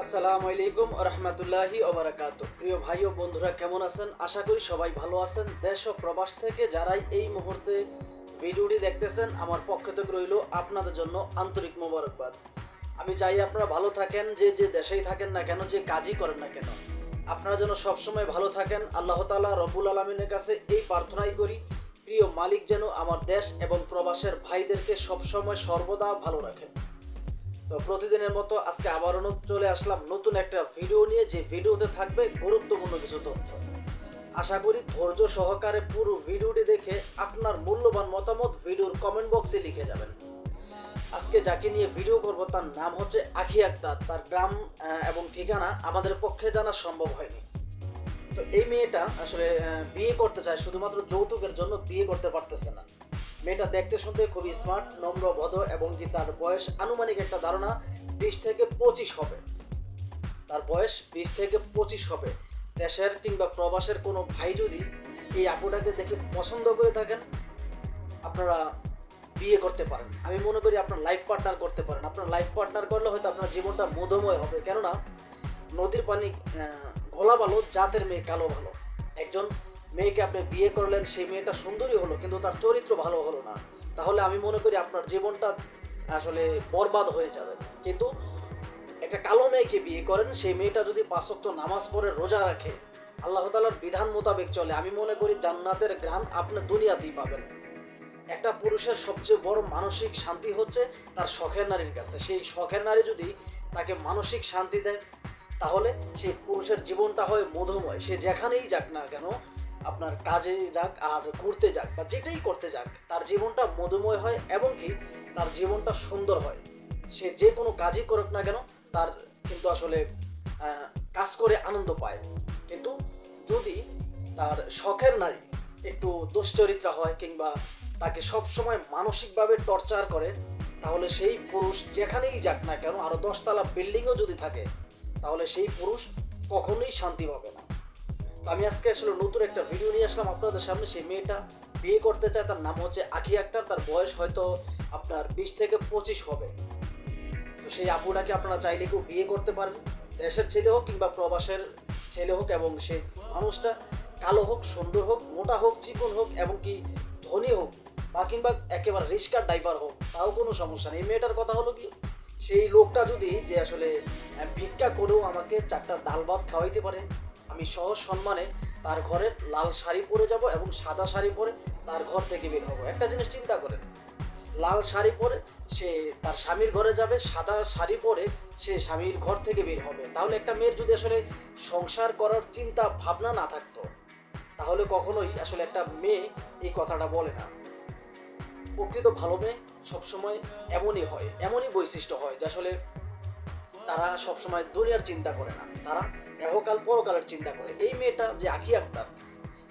আসসালামু আলাইকুম রহমতুল্লাহি ওবারাকাতু। প্রিয় ভাই ও বন্ধুরা, কেমন আছেন? আশা করি সবাই ভালো আছেন। দেশ ও প্রবাস থেকে যারাই এই মুহূর্তে ভিডিওটি দেখতেছেন, আমার পক্ষ থেকে রইল আপনাদের জন্য আন্তরিক মোবারকবাদ। আমি চাই আপনারা ভালো থাকেন, যে যে দেশেই থাকেন না কেন, যে কাজই করেন না কেন, আপনারা যেন সবসময় ভালো থাকেন। আল্লাহ তাআলা রব্বুল আলামিনের কাছে এই প্রার্থনাই করি, প্রিয় মালিক যেন আমার দেশ এবং প্রবাসের ভাইদেরকে সবসময় সর্বদা ভালো রাখেন। তো প্রতিদিনের মতো আজকে আবারও চলে আসলাম নতুন একটা ভিডিও নিয়ে, যে ভিডিওতে থাকবে গুরুত্বপূর্ণ কিছু তথ্য। আশা করি ধৈর্য সহকারে পুরো ভিডিওটি দেখে আপনার মূল্যবান মতামত ভিডিওর কমেন্ট বক্সে লিখে যাবেন। আজকে যাকে নিয়ে ভিডিও করব তার নাম হচ্ছে আখি আক্তার। তার গ্রাম এবং ঠিকানা আমাদের পক্ষে জানা সম্ভব হয়নি। তো এই মেয়েটা আসলে বিয়ে করতে চায়, শুধুমাত্র যৌতুকের জন্য বিয়ে করতে পারতেছে না। মেয়েটা দেখতে শুনতে খুবই স্মার্ট, নম্র, ভদ্র এবং কি তার বয়স আনুমানিক একটা ধারণা 20 থেকে 25 হবে। তার বয়স 20 থেকে 25 হবে। দেশের কিংবা প্রবাসের কোনো ভাই যদি এই আপুটাকে দেখে পছন্দ করে থাকেন, আপনারা বিয়ে করতে পারেন। আমি মনে করি আপনার লাইফ পার্টনার করতে পারেন। আপনার লাইফ পার্টনার করলে হয়তো আপনার জীবনটা মধুময় হবে। কেননা নদীর পানি ঘোলা ভালো, জাতের মেয়ে কালো ভালো। একজন মেয়েকে আপনি বিয়ে করলেন, সেই মেয়েটা সুন্দরী হলো কিন্তু তার চরিত্র ভালো হলো না, তাহলে আমি মনে করি আপনার জীবনটা আসলে বরবাদ হয়ে যাবে। কিন্তু একটা কালো মেয়েকে বিয়ে করেন, সেই মেয়েটা যদি 5 ওয়াক্ত নামাজ পড়ে, রোজা রাখে, আল্লাহ তাআলার বিধান মোতাবেক চলে, আমি মনে করি জান্নাতের ঘ্রাণ আপনি দুনিয়াতেই পাবেন। একটা পুরুষের সবচেয়ে বড় মানসিক শান্তি হচ্ছে তার শখের নারীর কাছে। সেই শখের নারী যদি তাকে মানসিক শান্তি দেয়, তাহলে সেই পুরুষের জীবনটা হয় মধুময়। সে যেখানেই যাক না কেন, আপনার কাজে যাক আর ঘুরতে যাক বা যেটাই করতে যাক, তার জীবনটা মধুময় হয় এবং কি তার জীবনটা সুন্দর হয়। সে যে কোনো কাজই করুক না কেন, তার কিন্তু আসলে কাজ করে আনন্দ পায়। কিন্তু যদি তার শখের নারী একটু দুশ্চরিত্রা হয় কিংবা তাকে সব সময় মানসিকভাবে টর্চার করে, তাহলে সেই পুরুষ যেখানেই যাক না কেন, আরো 10 তলা বিল্ডিংও যদি থাকে, তাহলে সেই পুরুষ কখনোই শান্তি পাবে না। তো আমি আজকে আসলে নতুন একটা ভিডিও নিয়ে আসলাম আপনাদের সামনে। সেই মেয়েটা বিয়ে করতে চায়, তার নাম হচ্ছে আখি আক্তার। তার বয়স হয়তো আপনার 20 থেকে 25 হবে। তো সেই আপুটাকে আপনারা চাইলে কেউ বিয়ে করতে পারেন, দেশের ছেলে হোক কিংবা প্রবাসের ছেলে হোক, এবং সেই মানুষটা কালো হোক, সুন্দর হোক, মোটা হোক, চিকন হোক এবং কি ধনী হোক বা কিংবা একেবারে রিস্কার ড্রাইভার হোক, তাও কোনো সমস্যা নেই। মেয়েটার কথা হলো কি, সেই লোকটা যদি যে আসলে ভিক্ষা করেও আমাকে 4টা ডাল ভাত খাওয়াইতে পারে, আমি সহজ সম্মানে তার ঘরের লাল শাড়ি পরে যাব এবং সাদা শাড়ি পরে তার ঘর থেকে বের হবো। একটা জিনিস চিন্তা করেন, লাল শাড়ি পরে সে তার স্বামীর ঘরে যাবে, সাদা শাড়ি পরে সে স্বামীর ঘর থেকে বের হবে। তাহলে একটা মেয়ের যদি আসলে সংসার করার চিন্তা ভাবনা না থাকতো, তাহলে কখনোই আসলে একটা মেয়ে এই কথাটা বলে না। প্রকৃত ভালো মেয়ে সবসময় এমনই হয়, এমনই বৈশিষ্ট্য হয় যে আসলে তারা সবসময় দুনিয়ার চিন্তা করে না, তারা এহকাল পরকালের চিন্তা করে। এই মেয়েটা যে আখি আক্তার,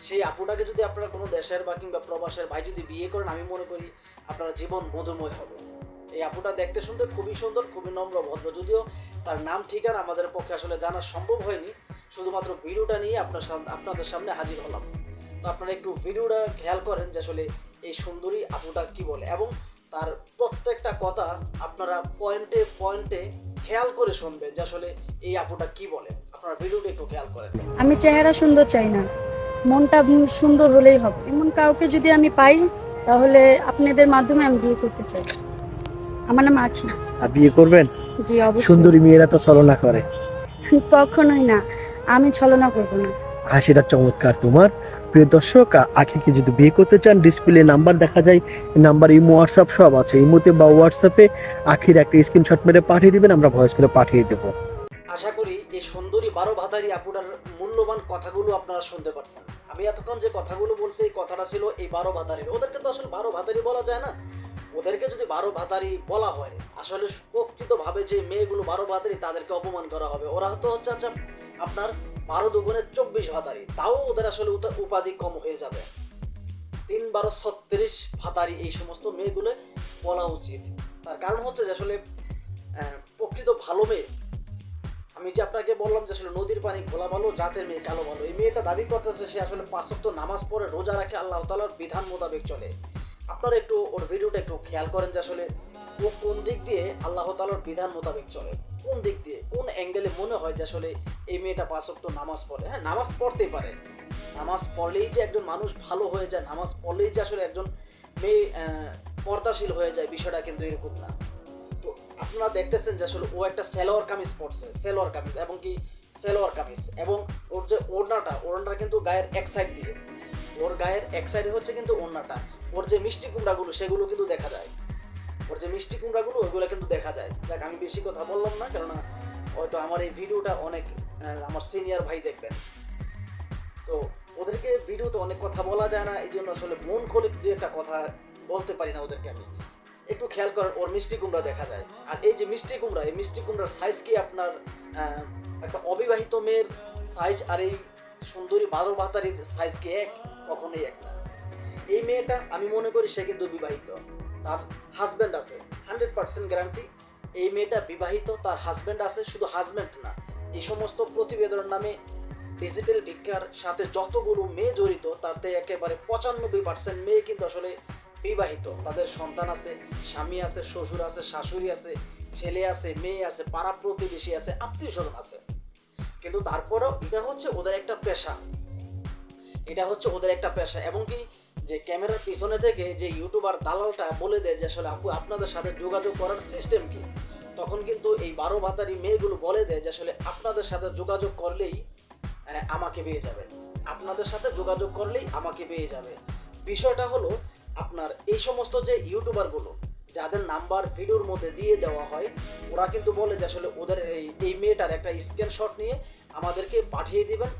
সেই আপুটাকে যদি আপনারা কোনো দেশের বা কিংবা প্রবাসের ভাই যদি বিয়ে করেন, আমি মনে করি আপনার জীবন মধুময় হবে। এই আপুটা দেখতে শুনতে খুবই সুন্দর, খুবই নম্র, ভদ্র। যদিও তার নাম ঠিকানা আমাদের পক্ষে আসলে জানা সম্ভব হয়নি, শুধুমাত্র ভিডিওটা নিয়ে আপনাদের সামনে হাজির হলাম। তো আপনারা একটু ভিডিওটা খেয়াল করেন যে আসলে এই সুন্দরী আপুটা কি বলে, এবং তার প্রত্যেকটা কথা আপনারা পয়েন্টে পয়েন্টে খেয়াল করে শুনবেন যে আসলে এই আপুটা কি বলে। আপনারা ভিডিওটা একটু খেয়াল করেন। আমি চেহারা সুন্দর চাই না, মনটা সুন্দর হলেই হবে। এমন কাউকে যদি আমি পাই, তাহলে আপনাদের মাধ্যমে আমি বিয়ে করতে চাই। আমার নাম আখি। বিয়ে করবেন? জি অবশ্যই। সুন্দরী মেয়েরা তো ছলনা করে। কখনোই না, আমি ছলনা করব না। হাসিটা চমৎকার তোমার। প্রিয় দর্শক, আখিকে যদি বিয়ে করতে চান, ডিসপ্লে নাম্বার দেখা যায়, নাম্বার ইমো, হোয়াটসঅ্যাপ সব আছে। ইমোতে বা হোয়াটসঅ্যাপে আখির একটা স্ক্রিনশট মেরে পাঠিয়ে দিবেন, আমরা ভয়েস করে পাঠিয়ে দেবো। আশা করি এই সুন্দরী 12 ভাতারি আপুটার মূল্যবান কথাগুলো আপনারা শুনতে পারছেন। আমি এতক্ষণ যে কথাগুলো বলছি, এই কথাটা ছিল এই 12 ভাতারির। ওদেরকে তো আসলে 12 ভাতারি বলা যায় না। ওদেরকে যদি 12 ভাতারি বলা হয়, আসলে প্রকৃতভাবে যে মেয়েগুলো 12 ভাতারি, তাদেরকে অপমান করা হবে। ওরা তো হচ্ছে আচ্ছা আপনার 12 দুগুণে 24 ভাতারি, তাও ওদের আসলে উপাধি কম হয়ে যাবে। 3 12 36 ভাতারি এই সমস্ত মেয়েগুলো বলা উচিত। তার কারণ হচ্ছে যে আসলে প্রকৃত ভালো মেয়ে, আমি যে আপনাকে বললাম যে আসলে নদীর পানি ঘোলা ভালো, জাতের মেয়ে কালো ভালো, এই মেয়েটা দাবি করতেছে সে আসলে 5 ওয়াক্ত নামাজ পড়ে, রোজা রাখে, আল্লাহ তাআলার বিধান মোতাবেক চলে। আপনারা একটু ওর ভিডিওটা একটু খেয়াল করেন যে আসলে ও কোন দিক দিয়ে আল্লাহ তাআলার বিধান মোতাবেক চলে, কোন দিক দিয়ে, কোন অ্যাঙ্গেলে মনে হয় যে আসলে এই মেয়েটা 5 ওয়াক্ত নামাজ পড়ে। হ্যাঁ, নামাজ পড়তেই পারে, নামাজ পড়লেই যে একজন মানুষ ভালো হয়ে যায়, নামাজ পড়লেই যে আসলে একজন মেয়ে পর্দাশীল হয়ে যায়, বিষয়টা কিন্তু এরকম না। তো আপনারা দেখতেছেন যে আসলে ও একটা সালোয়ার কামিজ পরছে, সালোয়ার কামিজ এবং কি সালোয়ার কামিজ, এবং ওর যে ওড়নাটা কিন্তু গায়ের এক সাইড দিয়ে, ওর গায়ের এক সাইডে হচ্ছে কিন্তু ওড়নাটা। ওর যে মিষ্টি কুমড়াগুলো সেগুলো কিন্তু দেখা যায়, ওর যে মিষ্টি কুমড়াগুলো ওইগুলো কিন্তু দেখা যায়। দেখ, আমি বেশি কথা বললাম না, কেননা হয়তো আমার এই ভিডিওটা অনেক আমার সিনিয়র ভাই দেখবেন, তো ওদেরকে ভিডিওতে অনেক কথা বলা যায় না, এই জন্য আসলে মন খুলে দু একটা কথা বলতে পারি না ওদেরকে আমি। একটু খেয়াল করেন, ওর মিষ্টি কুমড়া দেখা যায়। আর এই যে মিষ্টি কুমড়া, এই মিষ্টি কুমড়ার সাইজ কি আপনার একটা অবিবাহিত মেয়ের সাইজ আর এই সুন্দরী 12 ভাতারির সাইজ কি এক? কখনোই এক না। এই মেয়েটা আমি মনে করি সে কিন্তু বিবাহিত, তার হাজব্যান্ড আছে, 100% গ্যারান্টি এই মেয়েটা বিবাহিত, তার হাজব্যান্ড আছে। শুধু হাজব্যান্ড না, এই সমস্ত প্রতিবেদনের নামে ডিজিটাল ভিক্ষার সাথে যতগুলো মেয়ে জড়িত, তাতে একেবারে 95% মেয়ে কিন্তু আসলে বিবাহিত, তাদের সন্তান আছে, স্বামী আছে, শ্বশুর আছে, শাশুড়ি আছে, ছেলে আছে, মেয়ে আছে, পাড়া প্রতিবেশী আছে, আত্মীয় স্বজন আছে। কিন্তু তারপরেও এটা হচ্ছে ওদের একটা পেশা, এটা হচ্ছে ওদের একটা পেশা। এবং কি যে ক্যামেরার পিছনে থেকে যে ইউটিউবার দালালটা বলে দেয় যে আসলে আপু আপনাদের সাথে যোগাযোগ করার সিস্টেম কি, তখন কিন্তু এই 12 ভাতারি মেয়েগুলো বলে দেয় যে আসলে আপনাদের সাথে যোগাযোগ করলেই আমাকে পেয়ে যাবে, আপনাদের সাথে যোগাযোগ করলেই আমাকে পেয়ে যাবে। বিষয়টা হলো আপনার এই সমস্ত যে ইউটিউবারগুলো যাদের নাম্বার ভিডিওর মধ্যে দিয়ে দেওয়া হয়, ওরা কিন্তু বলে যে আসলে ওদের এই মেয়েটার একটা স্ক্রিনশট নিয়ে আমাদেরকে পাঠিয়ে দিবেন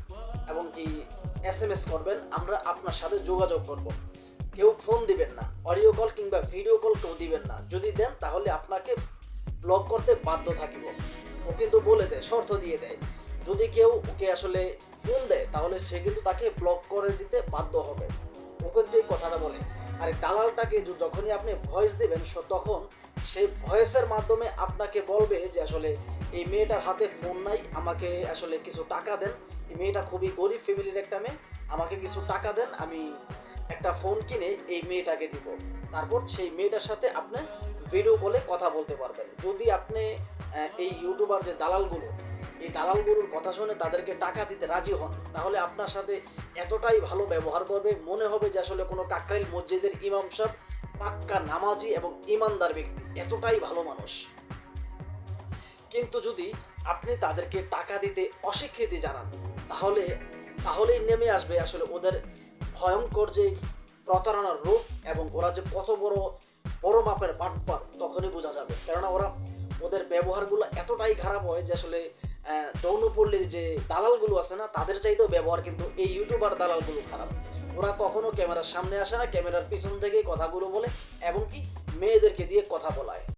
এবং কি SMS করবেন, আমরা আপনার সাথে যোগাযোগ করব। কেউ ফোন দিবেন না, অডিও কল কিংবা ভিডিও কল কেউ দিবেন না, যদি দেন তাহলে আপনাকে ব্লক করতে বাধ্য থাকিব। ও কিন্তু বলে দেয়, শর্ত দিয়ে দেয়, যদি কেউ ওকে আসলে ফোন দেয় তাহলে সে কিন্তু তাকে ব্লক করে দিতে বাধ্য হবে, ও কিন্তু এই কথাটা বলে। আর এই দালালটাকে যখনই আপনি ভয়েস দেবেন তখন সেই ভয়েসের মাধ্যমে আপনাকে বলবে যে আসলে এই মেয়েটার হাতে ফোন নাই, আমাকে আসলে কিছু টাকা দেন, এই মেয়েটা খুবই গরিব ফ্যামিলির একটা মেয়ে, আমাকে কিছু টাকা দেন, আমি একটা ফোন কিনে এই মেয়েটাকে দিব। তারপর সেই মেয়েটার সাথে আপনি ভিডিও কলে কথা বলতে পারবেন। যদি আপনি এই ইউটিউবার যে দালালগুলো, এই দালালগুলোর কথা শুনে তাদেরকে টাকা দিতে রাজি হন, তাহলে আপনার সাথে এতটাই ভালো ব্যবহার করবে, মনে হবে যে আসলে কোনো কাকরাইল মসজিদের ইমাম সাহেব, পাক্কা নামাজি এবং ইমানদার ব্যক্তি, এতটাই ভালো মানুষ। কিন্তু যদি আপনি তাদেরকে টাকা দিতে অস্বীকৃতি জানান, তাহলেই নেমে আসবে আসলে ওদের ভয়ঙ্কর যে প্রতারণার রূপ, এবং ওরা যে কত বড় মাপের বাটপার তখনই বোঝা যাবে। কেননা ওদের ব্যবহারগুলো এতটাই খারাপ হয় যে আসলে যৌনপল্লীর যে দালালগুলো আছে না, তাদের চাইতেও ব্যবহার কিন্তু এই ইউটিউবার দালালগুলো খারাপ। ওরা কখনো ক্যামেরার সামনে আসে না, ক্যামেরার পিছন থেকেই কথাগুলো বলে এবং কি মেয়েদেরকে দিয়ে কথা বলায়।